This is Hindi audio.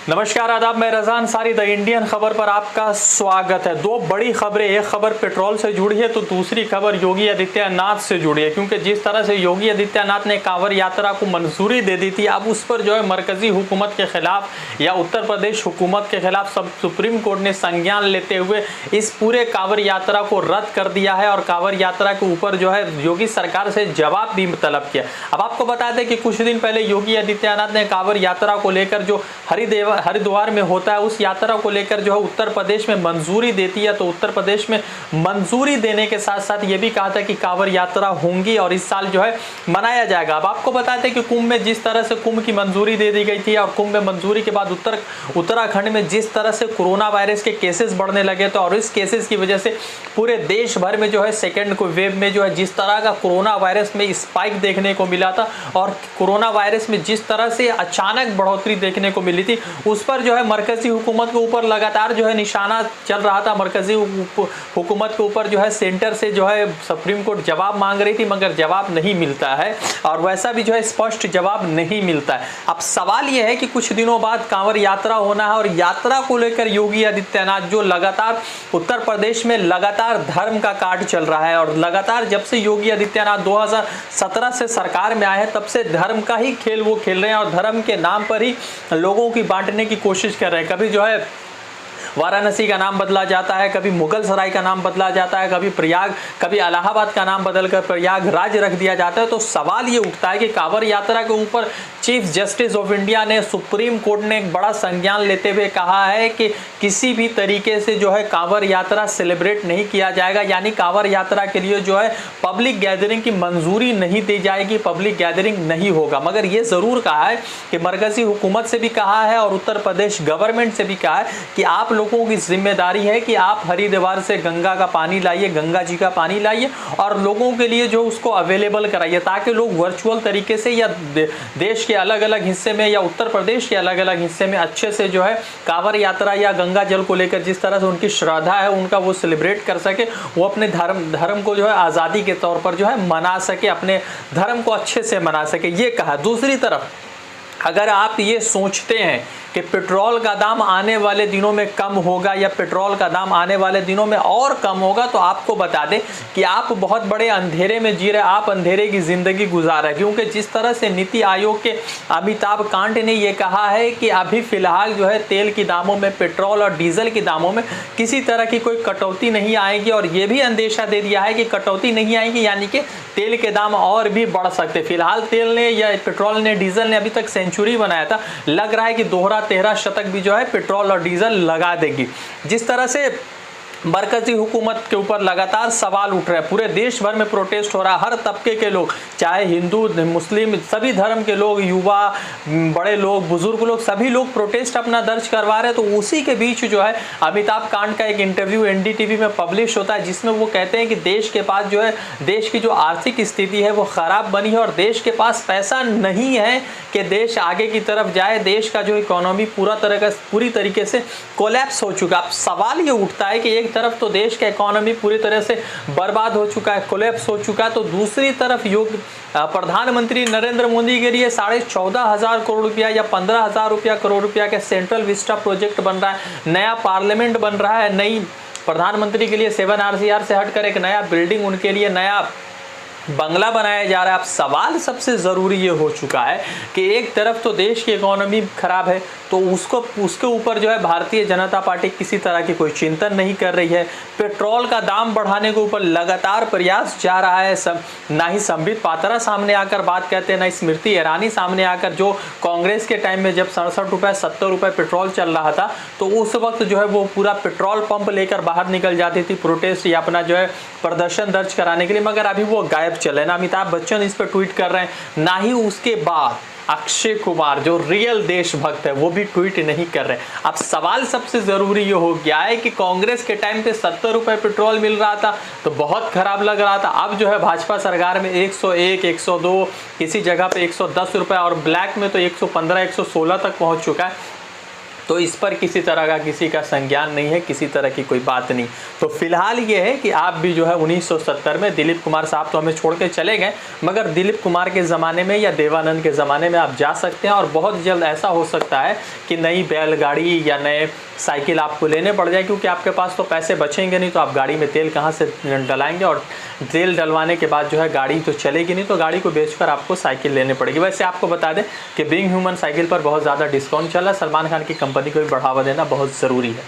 नमस्कार आदाब, मैं रज़ान सारी द इंडियन खबर पर आपका स्वागत है। दो बड़ी खबरें, एक खबर पेट्रोल से जुड़ी है तो दूसरी खबर योगी आदित्यनाथ से जुड़ी है, क्योंकि जिस तरह से योगी आदित्यनाथ ने कांवड़ यात्रा को मंजूरी दे दी थी, अब उस पर जो है मरकजी हुकूमत के खिलाफ या उत्तर प्रदेश हुकूमत के खिलाफ सब सुप्रीम कोर्ट ने संज्ञान लेते हुए इस पूरे कांवड़ यात्रा को रद्द कर दिया है और कांवड़ यात्रा के ऊपर जो है योगी सरकार से जवाब भी तलब किया। अब आपको बता दें कि कुछ दिन पहले योगी आदित्यनाथ ने कांवड़ यात्रा को लेकर जो हरिद्वार में होता है उस यात्रा को लेकर जो है उत्तर प्रदेश में मंजूरी देती है, तो उत्तर प्रदेश में मंजूरी देने के साथ साथ ये भी कहा था कि कांवड़ यात्रा होंगी और इस साल जो है मनाया जाएगा। अब आपको बताते हैं कि कुंभ में जिस तरह से कुंभ की मंजूरी दे दी गई थी और कुंभ में मंजूरी के बाद उत्तराखंड में जिस तरह से कोरोना वायरस के केसेस बढ़ने लगे थे और इस केसेस की वजह से पूरे देश भर में जो है सेकेंड वेव में जो है जिस तरह का कोरोना वायरस में स्पाइक देखने को मिला था और कोरोना वायरस में जिस तरह से अचानक बढ़ोतरी देखने को मिली थी, उस पर जो है मरकजी हुकूमत के ऊपर लगातार जो है निशाना चल रहा था। मरकजी हुकूमत के ऊपर जो है सेंटर से जो है सुप्रीम कोर्ट जवाब मांग रही थी, मगर जवाब नहीं मिलता है और वैसा भी जो है स्पष्ट जवाब नहीं मिलता है। अब सवाल यह है कि कुछ दिनों बाद कांवड़ यात्रा होना है और यात्रा को लेकर योगी आदित्यनाथ जो लगातार उत्तर प्रदेश में लगातार धर्म का काट चल रहा है और लगातार जब से योगी आदित्यनाथ 2017 से सरकार में आए हैं तब से धर्म का ही खेल वो खेल रहे हैं और धर्म के नाम पर ही लोगों की बांटने की कोशिश कर रहे हैं। कभी जो है वाराणसी का नाम बदला जाता है, कभी मुगल सराय का नाम बदला जाता है, कभी प्रयाग, कभी इलाहाबाद का नाम बदलकर प्रयागराज रख दिया जाता है। तो सवाल ये उठता है कि कांवड़ यात्रा के ऊपर चीफ जस्टिस ऑफ इंडिया ने, सुप्रीम कोर्ट ने एक बड़ा संज्ञान लेते हुए कहा है कि किसी भी तरीके से जो है कांवड़ यात्रा सेलिब्रेट नहीं किया जाएगा, यानी कांवड़ यात्रा के लिए जो है पब्लिक गैदरिंग की मंजूरी नहीं दी जाएगी, पब्लिक गैदरिंग नहीं होगा। मगर ये जरूर कहा है कि मरकजी हुकूमत से भी कहा है और उत्तर प्रदेश गवर्नमेंट से भी कहा है कि आप लोगों की जिम्मेदारी है कि आप हरिद्वार से गंगा का पानी लाइए, गंगा जी का पानी लाइए और लोगों के लिए जो उसको अवेलेबल कराइए, ताकि लोग वर्चुअल तरीके से या देश के अलग अलग हिस्से में या उत्तर प्रदेश के अलग अलग हिस्से में अच्छे से जो है कांवड़ यात्रा या गंगा जल को लेकर जिस तरह से उनकी श्रद्धा है उनका वो सेलिब्रेट कर सके, वो अपने धर्म को जो है आज़ादी के तौर पर जो है मना सके, अपने धर्म को अच्छे से मना सके, ये कहा। दूसरी तरफ अगर आप ये सोचते हैं कि पेट्रोल का दाम आने वाले दिनों में कम होगा या पेट्रोल का दाम आने वाले दिनों में और कम होगा, तो आपको बता दें कि आप बहुत बड़े अंधेरे में जी रहे, आप अंधेरे की ज़िंदगी गुजार रहे हैं। क्योंकि जिस तरह से नीति आयोग के अमिताभ कांत ने ये कहा है कि अभी फ़िलहाल जो है तेल के दामों में, पेट्रोल और डीजल के दामों में किसी तरह की कोई कटौती नहीं आएगी और ये भी अंदेशा दे दिया है कि कटौती नहीं आएगी, यानी कि तेल के दाम और भी बढ़ सकते। फिलहाल तेल ने या पेट्रोल ने, डीजल ने अभी तक सेंचुरी बनाया था, लग रहा है कि दोहरा 13 शतक भी जो है पेट्रोल और डीजल लगा देगी। जिस तरह से मरकजी हुकूमत के ऊपर लगातार सवाल उठ रहे हैं, पूरे देश भर में प्रोटेस्ट हो रहा है, हर तबके के लोग, चाहे हिंदू मुस्लिम सभी धर्म के लोग, युवा, बड़े लोग, बुजुर्ग लोग, सभी लोग प्रोटेस्ट अपना दर्ज करवा रहे हैं। तो उसी के बीच जो है अमिताभ कांत का एक इंटरव्यू एनडीटीवी में पब्लिश होता है जिसमें वो कहते हैं कि देश के पास जो है, देश की जो आर्थिक स्थिति है वो ख़राब बनी है और देश के पास पैसा नहीं है कि देश आगे की तरफ जाए, देश का जो इकोनॉमी पूरी तरीके से कोलैप्स हो चुका। अब सवाल ये उठता है कि एक तरफ तो देश का इकोनॉमी पूरी तरह से बर्बाद हो चुका है, कोलैप्स हो चुका है, तो दूसरी तरफ प्रधानमंत्री नरेंद्र मोदी के लिए 14,500 करोड़ रुपया या 15,000 करोड़ रुपया के सेंट्रल विस्टा प्रोजेक्ट बन रहा है, नया पार्लियामेंट बन रहा है, नई प्रधानमंत्री के लिए 7 RCR से हटकर एक नया बिल्डिंग, उनके लिए नया बंगला बनाया जा रहा है। अब सवाल सबसे ज़रूरी ये हो चुका है कि एक तरफ तो देश की इकोनॉमी खराब है, तो उसके ऊपर जो है भारतीय जनता पार्टी किसी तरह की कोई चिंतन नहीं कर रही है। पेट्रोल का दाम बढ़ाने के ऊपर लगातार प्रयास जा रहा है, ना ही संबित पात्रा सामने आकर बात कहते हैं, ना स्मृति ईरानी सामने आकर, जो कांग्रेस के टाइम में जब 67 रुपये 70 रुपये पेट्रोल चल रहा था तो उस वक्त जो है वो पूरा पेट्रोल पंप लेकर बाहर निकल जाती थी प्रोटेस्ट या अपना जो है प्रदर्शन दर्ज कराने के लिए, मगर अभी वो गायब चले ना। अमिताभ बच्चन इस पर ट्वीट कर रहे हैं, ना ही उसके बाद अक्षय कुमार जो रियल देशभक्त है वो भी ट्वीट नहीं कर रहे। अब सवाल सबसे जरूरी ये हो गया है कि कांग्रेस के टाइम पे 70 रुपये पेट्रोल मिल रहा था तो बहुत खराब लग रहा था, अब जो है भाजपा सरकार में 101, 102, किसी जगह पे 110 रुपये और ब्लैक में तो 115, 116 तक पहुंच चुका है। तो इस पर किसी तरह का किसी का संज्ञान नहीं है, किसी तरह की कोई बात नहीं। तो फिलहाल ये है कि आप भी जो है 1970 में दिलीप कुमार साहब तो हमें छोड़ के चले गए, मगर दिलीप कुमार के ज़माने में या देवानंद के ज़माने में आप जा सकते हैं। और बहुत जल्द ऐसा हो सकता है कि नई बैलगाड़ी या नए साइकिल आपको लेने पड़ जाए, क्योंकि आपके पास तो पैसे बचेंगे नहीं, तो आप गाड़ी में तेल कहाँ से डलाएंगे, और तेल डलवाने के बाद जो है गाड़ी तो चलेगी नहीं, तो गाड़ी को बेचकर आपको साइकिल लेने पड़ेगी। वैसे आपको बता दें कि बीइंग ह्यूमन साइकिल पर बहुत ज़्यादा डिस्काउंट चल रहा है। सलमान खान की कंपनी को भी बढ़ावा देना बहुत ज़रूरी है।